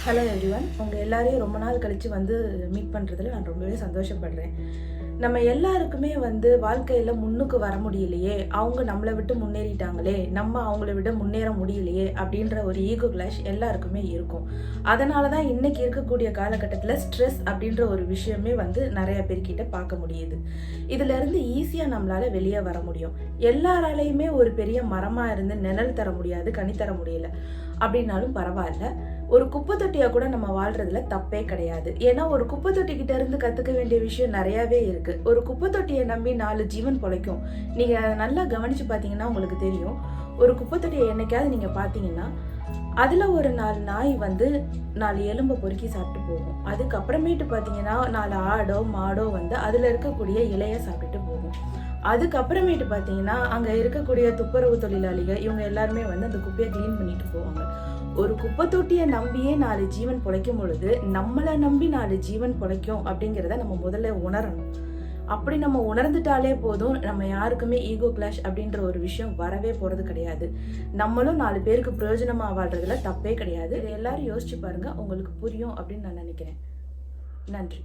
Hello everyone, உங்கள் எல்லாரையும் ரொம்ப நாள் கழித்து மீட் பண்ணுறதுல நான் ரொம்பவே சந்தோஷப்படுறேன். நம்ம எல்லாருக்குமே வாழ்க்கையில் முன்னுக்கு வர முடியலையே, அவங்க நம்மளை விட்டு முன்னேறிட்டாங்களே, நம்ம அவங்கள விட முன்னேற முடியலையே அப்படின்ற ஒரு ஈகோ கிளாஷ் எல்லாருக்குமே இருக்கும். அதனால தான் இன்னைக்கு இருக்கக்கூடிய காலகட்டத்தில் ஸ்ட்ரெஸ் அப்படின்ற ஒரு விஷயமே நிறைய பேர்கிட்ட பார்க்க முடியுது. இதுலேருந்து ஈஸியாக நம்மளால் வெளியே வர முடியும். எல்லாராலையுமே ஒரு பெரிய மரமாக இருந்து நிழல் தர முடியாது, கனி தர முடியல அப்படின்னாலும் பரவாயில்ல. ஒரு குப்பை தொட்டியா கூட நம்ம வாழ்றதுல தப்பே கிடையாது. ஏன்னா ஒரு குப்பை தொட்டி கிட்ட இருந்து கத்துக்க வேண்டிய விஷயம் நிறையவே இருக்கு. ஒரு குப்பை தொட்டியை நம்பி 4 ஜீவன் பொழைக்கும். நீங்க நல்லா கவனிச்சு பாத்தீங்கன்னா உங்களுக்கு தெரியும். ஒரு குப்பை தொட்டியை என்னைக்காவது நீங்க பாத்தீங்கன்னா அதுல ஒரு 4 நாய் 4 எலும்பை பொறுக்கி சாப்பிட்டு போகும். அதுக்கப்புறமேட்டு பாத்தீங்கன்னா 4 ஆடோ மாடோ அதுல இருக்கக்கூடிய இலைய சாப்பிட்டுட்டு போகும். அதுக்கப்புறமேட்டு பாத்தீங்கன்னா அங்க இருக்கக்கூடிய துப்புரவு தொழிலாளிகள் இவங்க எல்லாருமே அந்த குப்பையை கிளீன் பண்ணிட்டு போவாங்க. ஒரு குப்பை தொட்டியை நம்பியே 4 ஜீவன் பொழைக்கும் பொழுது நம்மளை நம்பி 4 ஜீவன் பொழைக்கும் அப்படிங்கிறத நம்ம முதல்ல உணரணும். அப்படி நம்ம உணர்ந்துட்டாலே போதும், நம்ம யாருக்குமே ஈகோ கிளாஷ் அப்படின்ற ஒரு விஷயம் வரவே போறது கிடையாது. நம்மளும் 4 பேருக்கு பிரயோஜனமா வாழ்றதுல தப்பே கிடையாது. இதை எல்லாரும் யோசிச்சு பாருங்க, உங்களுக்கு புரியும் அப்படின்னு நான் நினைக்கிறேன். நன்றி.